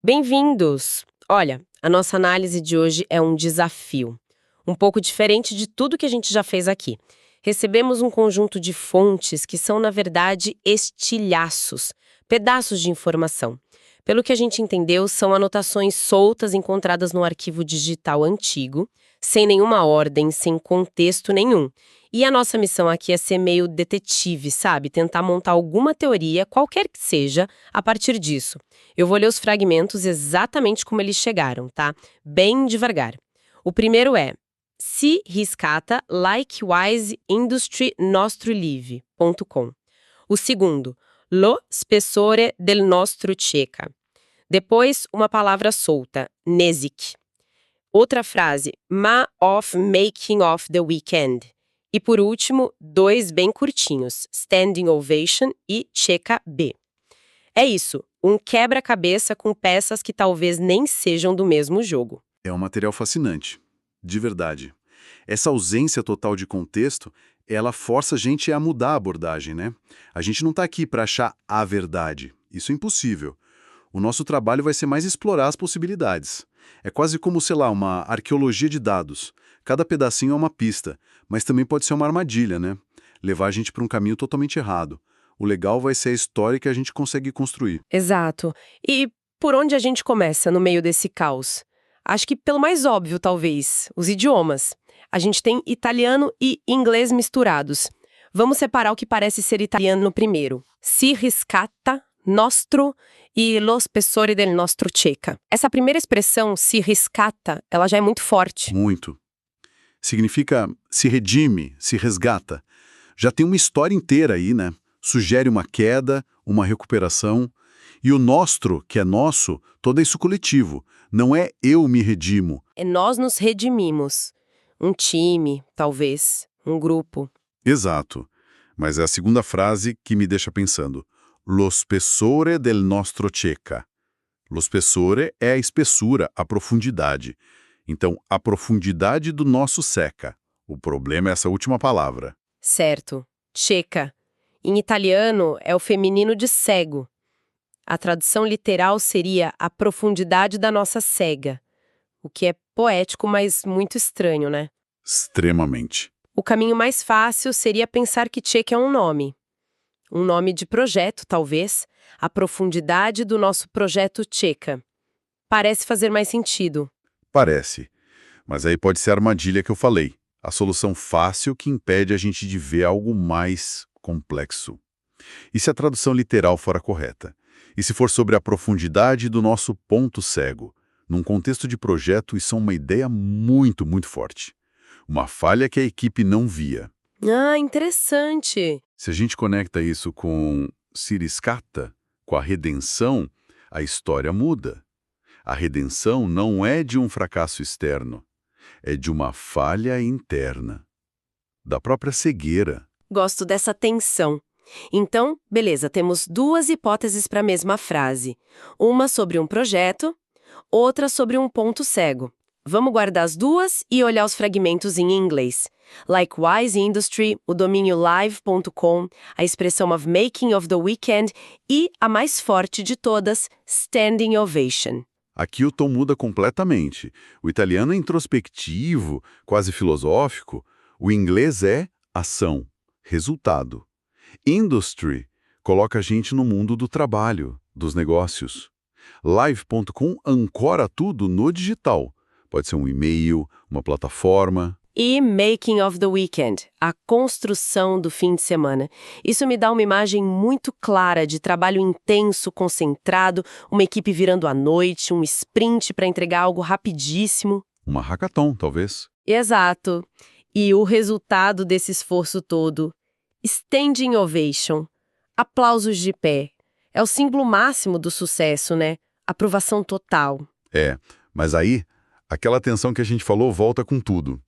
Bem-vindos! Olha, a nossa análise de hoje é um desafio, um pouco diferente de tudo que a gente já fez aqui. Recebemos um conjunto de fontes que são, na verdade, estilhaços, pedaços de informação. Pelo que a gente entendeu, são anotações soltas encontradas no arquivo digital antigo, sem nenhuma ordem, sem contexto nenhum. E a nossa missão aqui é ser meio detetive, sabe? Tentar montar alguma teoria, qualquer que seja, a partir disso. Eu vou ler os fragmentos exatamente como eles chegaram, tá? Bem devagar. O primeiro é: si riscata likewise industry nostro live.com. O segundo: lo spessore del nostro ceca. Depois, uma palavra solta, nesic. Outra frase, ma of making of the weekend. E por último, dois bem curtinhos, standing ovation e checa B. É isso, um quebra-cabeça com peças que talvez nem sejam do mesmo jogo. É um material fascinante, de verdade. Essa ausência total de contexto, ela força a gente a mudar a abordagem, né? A gente não está aqui para achar a verdade. Isso é impossível. O nosso trabalho vai ser mais explorar as possibilidades. É quase como, sei lá, uma arqueologia de dados. Cada pedacinho é uma pista, mas também pode ser uma armadilha, né? Levar a gente para um caminho totalmente errado. O legal vai ser a história que a gente consegue construir. Exato. E por onde a gente começa no meio desse caos? Acho que pelo mais óbvio, talvez, os idiomas. A gente tem italiano e inglês misturados. Vamos separar o que parece ser italiano primeiro. Si riscatta, nostro e lo spessore del nostro ceca. Essa primeira expressão, si riscatta, ela já é muito forte. Muito. Significa se redime, se resgata. Já tem uma história inteira aí, né? Sugere uma queda, uma recuperação. E o nostro, que é nosso, todo isso coletivo. Não é eu me redimo. É nós nos redimimos. Um time, talvez, um grupo. Exato. Mas é a segunda frase que me deixa pensando. Lo spessore del nostro ceca. Lo spessore é a espessura, a profundidade. Então, a profundidade do nosso seca. O problema é essa última palavra. Certo. Ceca. Em italiano, é o feminino de cego. A tradução literal seria a profundidade da nossa cega. O que é poético, mas muito estranho, né? Extremamente. O caminho mais fácil seria pensar que Ceca é um nome. Um nome de projeto, talvez. A profundidade do nosso projeto Ceca. Parece fazer mais sentido. Parece. Mas aí pode ser a armadilha que eu falei. A solução fácil que impede a gente de ver algo mais complexo. E se a tradução literal for a correta? E se for sobre a profundidade do nosso ponto cego? Num contexto de projeto, isso é uma ideia muito, muito forte. Uma falha que a equipe não via. Ah, interessante. Se a gente conecta isso com Siriscata, com a redenção, a história muda. A redenção não é de um fracasso externo, é de uma falha interna, da própria cegueira. Gosto dessa tensão. Então, beleza, temos duas hipóteses para a mesma frase. Uma sobre um projeto, outra sobre um ponto cego. Vamos guardar as duas e olhar os fragmentos em inglês. Likewise Industry, o domínio live.com, a expressão of making of the weekend e, a mais forte de todas, standing ovation. Aqui o tom muda completamente. O italiano é introspectivo, quase filosófico. O inglês é ação, resultado. Industry coloca a gente no mundo do trabalho, dos negócios. Live.com ancora tudo no digital. Pode ser um e-mail, uma plataforma. E Making of the Weekend, a construção do fim de semana. Isso me dá uma imagem muito clara de trabalho intenso, concentrado, uma equipe virando à noite, um sprint para entregar algo rapidíssimo. Uma hackathon, talvez. Exato. E o resultado desse esforço todo? Standing ovation. Aplausos de pé. É o símbolo máximo do sucesso, né? Aprovação total. É, mas aí, aquela tensão que a gente falou volta com tudo.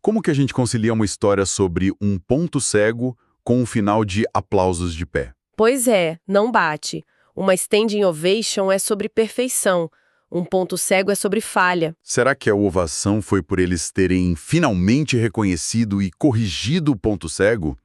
Como que a gente concilia uma história sobre um ponto cego com um final de aplausos de pé? Pois é, não bate. Uma standing ovation é sobre perfeição. Um ponto cego é sobre falha. Será que a ovação foi por eles terem finalmente reconhecido e corrigido o ponto cego?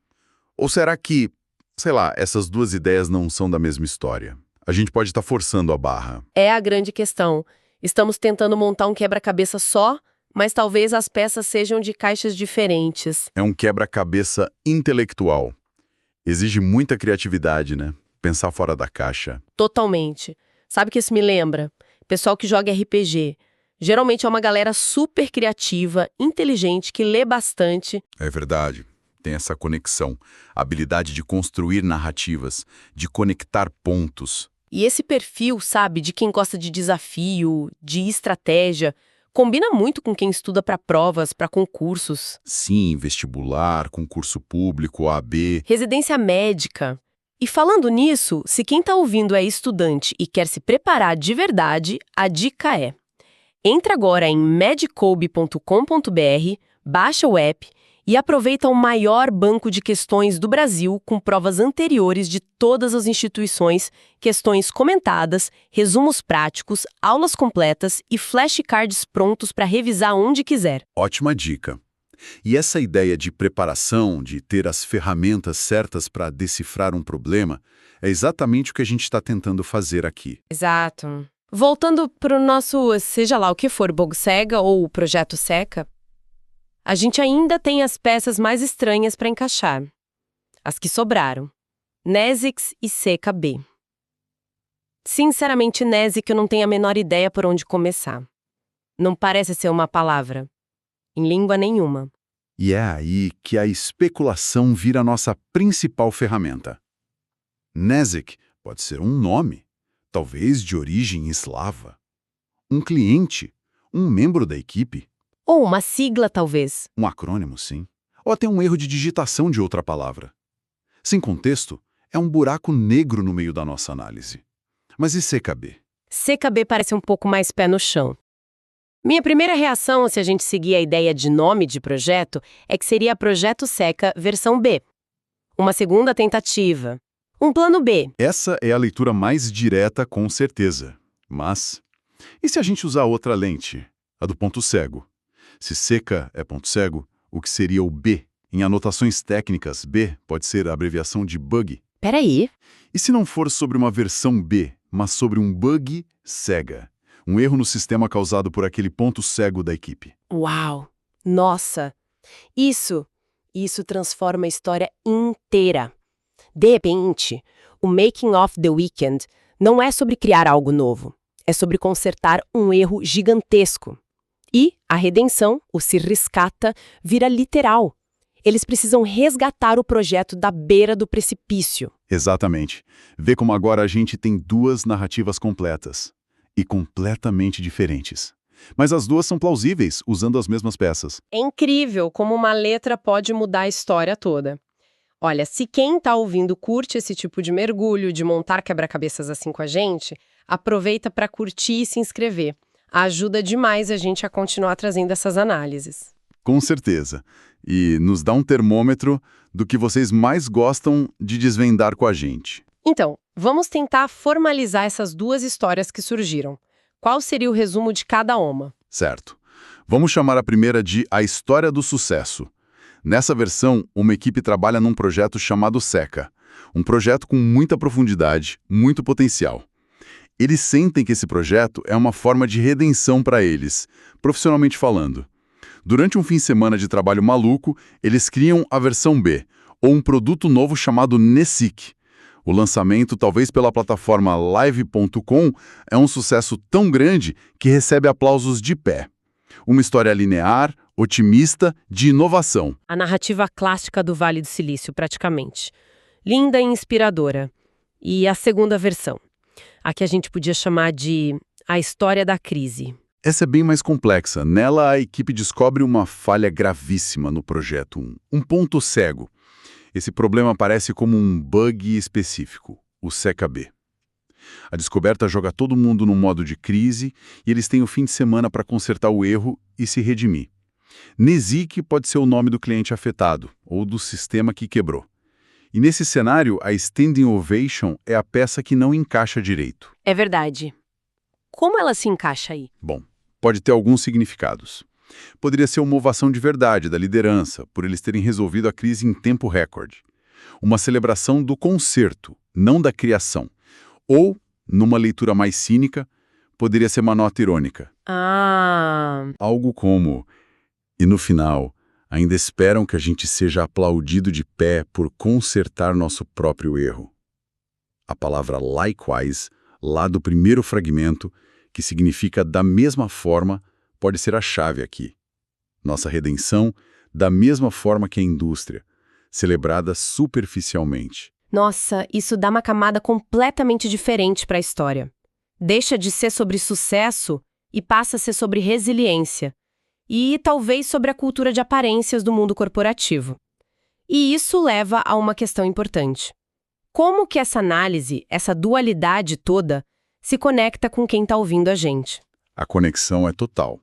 Ou será que, sei lá, essas duas ideias não são da mesma história? A gente pode estar forçando a barra. É a grande questão. Estamos tentando montar um quebra-cabeça só, mas talvez as peças sejam de caixas diferentes. É um quebra-cabeça intelectual. Exige muita criatividade, né? Pensar fora da caixa. Totalmente. Sabe o que isso me lembra? Pessoal que joga RPG. Geralmente é uma galera super criativa, inteligente, que lê bastante. É verdade. Tem essa conexão. A habilidade de construir narrativas, de conectar pontos. E esse perfil, sabe, de quem gosta de desafio, de estratégia, combina muito com quem estuda para provas, para concursos. Sim, vestibular, concurso público, OAB. Residência médica. E falando nisso, se quem está ouvindo é estudante e quer se preparar de verdade, a dica é: entra agora em medicobe.com.br, baixa o app e aproveita o maior banco de questões do Brasil com provas anteriores de todas as instituições, questões comentadas, resumos práticos, aulas completas e flashcards prontos para revisar onde quiser. Ótima dica. E essa ideia de preparação, de ter as ferramentas certas para decifrar um problema, é exatamente o que a gente está tentando fazer aqui. Exato. Voltando para o nosso, seja lá o que for, BogSega ou o Projeto Seca, a gente ainda tem as peças mais estranhas para encaixar. As que sobraram. NESIX e CKB. Sinceramente, NESIC eu não tenho a menor ideia por onde começar. Não parece ser uma palavra. Em língua nenhuma. E é aí que a especulação vira a nossa principal ferramenta. NESIC pode ser um nome, talvez de origem eslava. Um cliente, um membro da equipe. Ou uma sigla, talvez. Um acrônimo, sim. Ou até um erro de digitação de outra palavra. Sem contexto, é um buraco negro no meio da nossa análise. Mas e CKB? CKB parece um pouco mais pé no chão. Minha primeira reação, se a gente seguir a ideia de nome de projeto, é que seria Projeto Seca versão B. Uma segunda tentativa. Um plano B. Essa é a leitura mais direta, com certeza. Mas, e se a gente usar outra lente? A do ponto cego. Se seca é ponto cego, o que seria o B? Em anotações técnicas, B pode ser a abreviação de bug. Peraí. E se não for sobre uma versão B, mas sobre um bug cega? Um erro no sistema causado por aquele ponto cego da equipe. Uau! Nossa! Isso transforma a história inteira. De repente, o Making of the Weekend não é sobre criar algo novo. É sobre consertar um erro gigantesco. E a redenção, o se rescata, vira literal. Eles precisam resgatar o projeto da beira do precipício. Exatamente. Vê como agora a gente tem duas narrativas completas. E completamente diferentes. Mas as duas são plausíveis, usando as mesmas peças. É incrível como uma letra pode mudar a história toda. Olha, se quem está ouvindo curte esse tipo de mergulho, de montar quebra-cabeças assim com a gente, aproveita para curtir e se inscrever. Ajuda demais a gente a continuar trazendo essas análises. Com certeza. E nos dá um termômetro do que vocês mais gostam de desvendar com a gente. Então, vamos tentar formalizar essas duas histórias que surgiram. Qual seria o resumo de cada uma? Certo. Vamos chamar a primeira de A História do Sucesso. Nessa versão, uma equipe trabalha num projeto chamado Seca. Um projeto com muita profundidade, muito potencial. Eles sentem que esse projeto é uma forma de redenção para eles, profissionalmente falando. Durante um fim de semana de trabalho maluco, eles criam a versão B, ou um produto novo chamado NESIC. O lançamento, talvez pela plataforma Live.com, é um sucesso tão grande que recebe aplausos de pé. Uma história linear, otimista, de inovação. A narrativa clássica do Vale do Silício, praticamente. Linda e inspiradora. E a segunda versão, a que a gente podia chamar de A História da Crise. Essa é bem mais complexa. Nela, a equipe descobre uma falha gravíssima no projeto, um ponto cego. Esse problema aparece como um bug específico, o CKB. A descoberta joga todo mundo num modo de crise e eles têm o fim de semana para consertar o erro e se redimir. NESIC pode ser o nome do cliente afetado ou do sistema que quebrou. E nesse cenário, a Standing Ovation é a peça que não encaixa direito. É verdade. Como ela se encaixa aí? Bom, pode ter alguns significados. Poderia ser uma ovação de verdade da liderança, por eles terem resolvido a crise em tempo recorde. Uma celebração do conserto, não da criação. Ou Numa leitura mais cínica, poderia ser uma nota irônica. Ah, Algo como: e no final, ainda esperam que a gente seja aplaudido de pé por consertar nosso próprio erro. A palavra likewise, lá do primeiro fragmento, que significa da mesma forma, pode ser a chave aqui. Nossa redenção, da mesma forma que a indústria, celebrada superficialmente. nossa, isso dá uma camada completamente diferente para a história. Deixa de ser sobre sucesso e passa a ser sobre resiliência. E talvez sobre a cultura de aparências do mundo corporativo. E isso leva a uma questão importante. Como que essa análise, essa dualidade toda, se conecta com quem está ouvindo a gente? A conexão é total.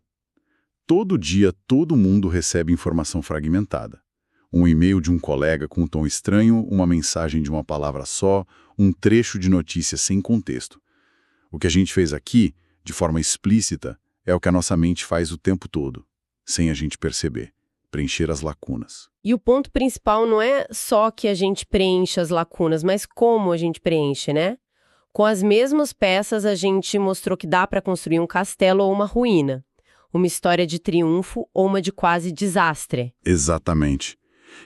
Todo dia, todo mundo recebe informação fragmentada. Um e-mail de um colega com um tom estranho, uma mensagem de uma palavra só, um trecho de notícia sem contexto. O que a gente fez aqui, de forma explícita, é o que a nossa mente faz o tempo todo, sem a gente perceber, preencher as lacunas. E o ponto principal não é só que a gente preencha as lacunas, mas como a gente preenche, né? Com as mesmas peças, a gente mostrou que dá para construir um castelo ou uma ruína. Uma história de triunfo ou uma de quase desastre. Exatamente.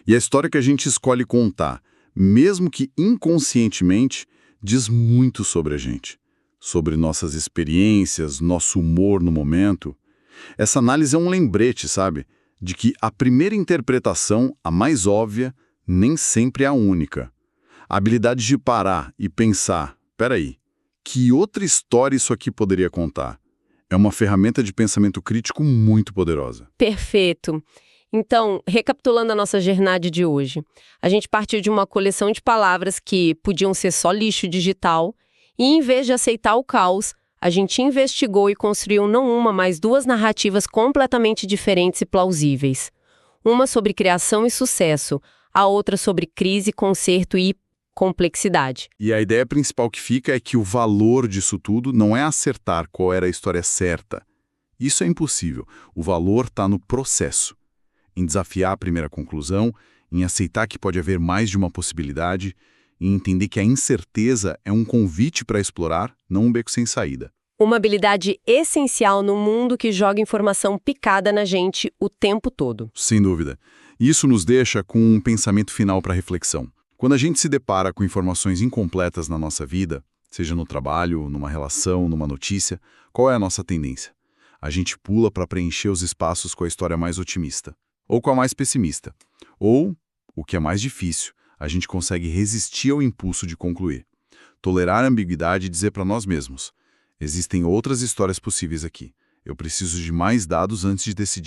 E a história que a gente escolhe contar, mesmo que inconscientemente, diz muito sobre a gente. Sobre nossas experiências, nosso humor no momento. Essa análise é um lembrete, sabe? De que a primeira interpretação, a mais óbvia, nem sempre é a única. A habilidade de parar e pensar, peraí, que outra história isso aqui poderia contar? É uma ferramenta de pensamento crítico muito poderosa. Perfeito. Então, recapitulando a nossa jornada de hoje, a gente partiu de uma coleção de palavras que podiam ser só lixo digital e, em vez de aceitar o caos, a gente investigou e construiu não uma, mas duas narrativas completamente diferentes e plausíveis. Uma sobre criação e sucesso, a outra sobre crise, conserto e complexidade. E a ideia principal que fica é que o valor disso tudo não é acertar qual era a história certa. Isso é impossível. O valor está no processo. Em desafiar a primeira conclusão, em aceitar que pode haver mais de uma possibilidade, em entender que a incerteza é um convite para explorar, não um beco sem saída. Uma habilidade essencial no mundo que joga informação picada na gente o tempo todo. Sem dúvida. Isso nos deixa com um pensamento final para reflexão. Quando a gente se depara com informações incompletas na nossa vida, seja no trabalho, numa relação, numa notícia, qual é a nossa tendência? A gente pula para preencher os espaços com a história mais otimista, ou com a mais pessimista. Ou, o que é mais difícil, a gente consegue resistir ao impulso de concluir. Tolerar a ambiguidade e dizer para nós mesmos: existem outras histórias possíveis aqui. Eu preciso de mais dados antes de decidir.